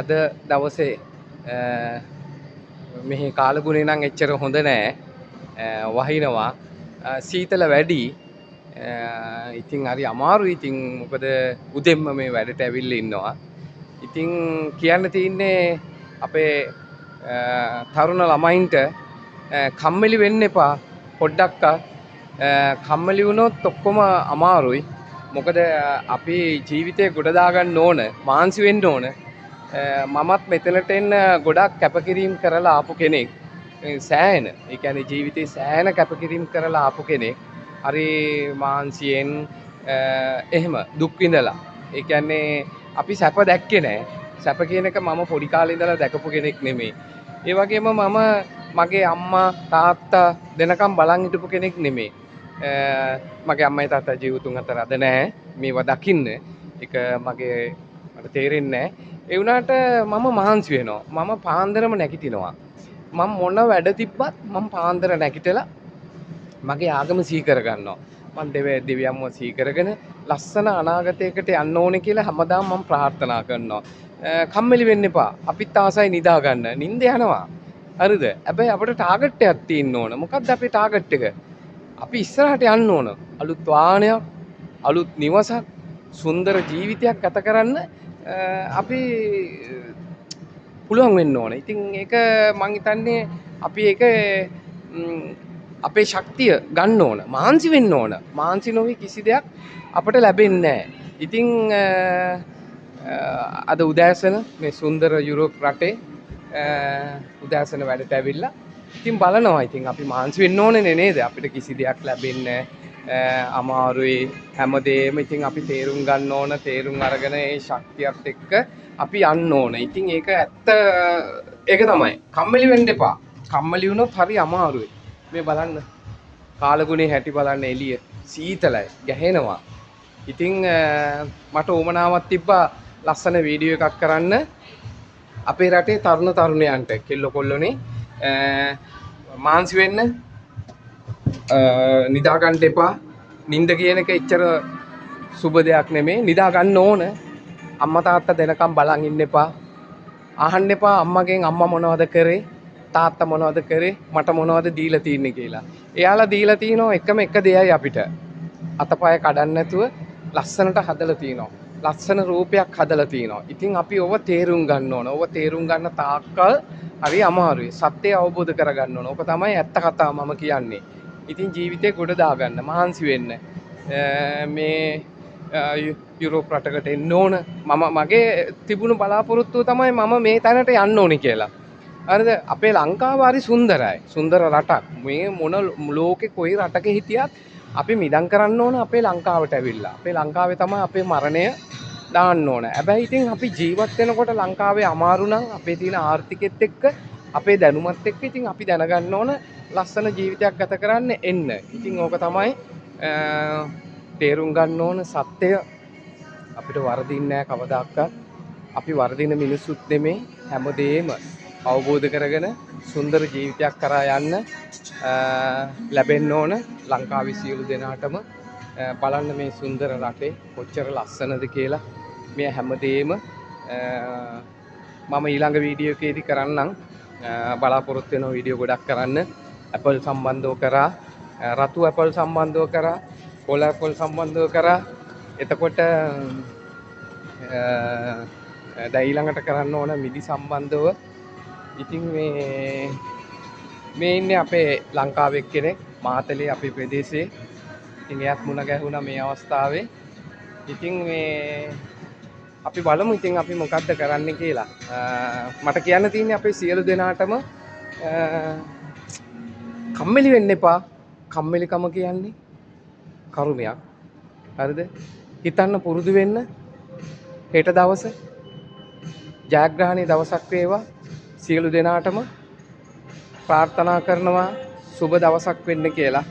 අද දවසේ මෙහි කාලගුණේ නම් එච්චර හොඳ නෑ. වහිනවා. සීතල වැඩි. ඉතින් හරි අමාරුයි. ඉතින් මොකද උදෙන්ම මේ වැඩට ඇවිල්ලා ඉන්නවා. ඉතින් කියන්න තියෙන්නේ අපේ තරුණ ළමයින්ට කම්මැලි වෙන්න එපා. පොඩ්ඩක් කම්මැලි වුණොත් ඔක්කොම අමාරුයි. මොකද අපි ජීවිතේ ගොඩ දාගන්න ඕන, මාන්සි වෙන්න ඕන. මමත් මෙතනට එන්න ගොඩක් කැපකිරීම කරලා ආපු කෙනෙක්. සෑහෙන, ඒ කියන්නේ ජීවිතේ සෑහෙන කැපකිරීම කරලා ආපු කෙනෙක්. හරි මාන්සියෙන් එහෙම දුක් විඳලා. ඒ කියන්නේ අපි සැප දැක්කේ නෑ. සැප කියන එක මම පොඩි කාලේ ඉඳලා දැකපු කෙනෙක් නෙමෙයි. ඒ වගේම මම මගේ අම්මා තාත්තා දෙනකම් බලන් හිටපු කෙනෙක් නෙමෙයි. මගේ අම්මයි තාත්තා ජීවිතුන් අතර අද නැහැ. මේවා දකින්න. ඒක මගේ මට තේරෙන්නේ නැහැ. ඒ වුණාට මම මහන්සි වෙනවා. මම පාන්දරම නැගිටිනවා. මම මොන වැඩ තිබ්බත් මම පාන්දර නැගිටලා මගේ ආගම සිහි කරගන්නවා. මම දෙවියන්ව සිහි කරගෙන ලස්සන අනාගතයකට යන්න ඕනේ කියලා හැමදාම මම ප්‍රාර්ථනා කරනවා. කම්මැලි වෙන්න එපා. අපිත් ආසයි නිදා ගන්න. නිින්ද යනවා. හරිද? හැබැයි අපිට ටාගට් එකක් තියෙන්න ඕන. මොකක්ද අපේ ටාගට් එක? අපි ඉස්සරහට යන්න ඕන. අලුත් වාහනයක්, අලුත් නිවසක්, සුන්දර ජීවිතයක් ගත කරන්න අපි පුළුවන් වෙන්න ඕන. ඉතින් ඒක මං හිතන්නේ අපි ඒක අපේ ශක්තිය ගන්න ඕන. මහන්සි වෙන්න ඕන. මහන්සි නොවි කිසි දෙයක් අපට ලැබෙන්නේ නැහැ. ඉතින් අද උදෑසන මේ සුන්දර යුරෝප් රටේ උදෑසන වැඩට ඇවිල්ලා ඉතින් බලනවා. ඉතින් අපි මහන්සි වෙන්න ඕනේ නේද? අපිට කිසි දෙයක් ලැබෙන්නේ අමාරුයි හැමදේම. ඉතින් අපි තේරුම් ගන්න ඕන. තේරුම් අරගෙන ඒ ශක්තියත් එක්ක අපි යන්න ඕන. ඉතින් ඒක ඇත්ත ඒක තමයි. කම්මැලි වෙන්න එපා. කම්මැලි වුණොත් හරි අමාරුයි. මේ බලන්න කාලගුණේ හැටි බලන්න එළිය සීතලයි ගැහෙනවා. ඉතින් මට උවමනාවක් තිබ්බා ලස්සන වීඩියෝ එකක් කරන්න අපේ රටේ තරුණ තරුණයන්ට. කෙල්ල කොල්ලෝනේ මාන්සි වෙන්න, නිදා ගන්න එපා. නිින්ද කියන එක එච්චර සුබ දෙයක් නෙමෙයි. නිදා ගන්න ඕන. අම්මා තාත්තා දෙනකම් බලන් ඉන්න එපා. අහන්න එපා අම්මගෙන් අම්මා මොනවද කරේ, තාත්තා මොනවද කරේ, මට මොනවද දීලා තින්නේ කියලා. එයාලා දීලා තිනෝ එකම එක දෙයයි අපිට. අතපය කඩන්න නැතුව ලස්සනට හදලා තිනවා. ලස්සන රූපයක් හදලා තිනවා. ඉතින් අපි ඔව තේරුම් ගන්න ඕන. ඔව තේරුම් ගන්න තාක්කල් හරි අමාරුයි. සත්‍යය අවබෝධ කරගන්න ඕන. ඕක තමයි ඇත්ත කතාව මම කියන්නේ. ඉතින් ජීවිතේ ගොඩ දාගන්න, මහන්සි වෙන්න. මේ යුරෝප් රටකට එන්න ඕන. මගේ තිබුණු බලාපොරොත්තුව තමයි මම මේ තැනට යන්න ඕනේ කියලා. හරිද? අපේ ලංකාව හරි සුන්දරයි. සුන්දර රටක්. මේ මොන ලෝකේ කොයි රටක හිටියත් අපි මිදන් කරන්න ඕන අපේ ලංකාවට ඇවිල්ලා. අපේ ලංකාවේ තමයි අපේ මරණය දාන්න ඕන. හැබැයි ඉතින් අපි ජීවත් වෙනකොට ලංකාවේ අමාරු නම් අපේ තියෙන ආර්ථිකෙත් එක්ක අපේ දැනුමත් එක්ක ඉතින් අපි දැනගන්න ඕන ලස්සන ජීවිතයක් ගත කරන්න එන්න. ඉතින් ඕක තමයි තේරුම් ගන්න ඕන සත්‍යය. අපිට වරදින්නේ නැහැ කවදාවත්. අපි වරදින මිනිස්සුත් නෙමෙයි. හැමදේම අවබෝධ කරගෙන සුන්දර ජීවිතයක් කරා යන්න ලැබෙන්න ඕන. ලංකාවේ සියලු දෙනාටම බලන්න මේ සුන්දර රටේ කොච්චර ලස්සනද කියලා. මේ හැමදේම මම ඊළඟ වීඩියෝ එකේදී කරන්නම්. බලාපොරොත්තු වෙන වීඩියෝ ගොඩක් කරන්න. Apple සම්බන්ධව කරා, රතු Apple සම්බන්ධව කරා, කොළ Apple සම්බන්ධව කරා. එතකොට දැන් ඊළඟට කරන්න ඕන මිදි සම්බන්ධව. ඉතින් මේ ඉන්නේ අපේ ලංකාවේ කෙනෙක් මාතලේ අපේ ප්‍රදේශයේ. ඉතින් එයාත් මුණ ගැහුණා මේ අවස්ථාවේ. ඉතින් අපි බලමු ඉතින් අපි මොකද්ද කරන්න කියලා. මට කියන්න තියෙන්නේ අපේ සියලු දෙනාටම කම්මැලි වෙන්න එපා. කම්මැලිකම කියන්නේ කරුමයක්. හරිද? හිතන්න පුරුදු වෙන්න. හෙට දවස ජයග්‍රහණී දවසක් වේවා. සියලු දෙනාටම ප්‍රාර්ථනා කරනවා සුබ දවසක් වෙන්න කියලා.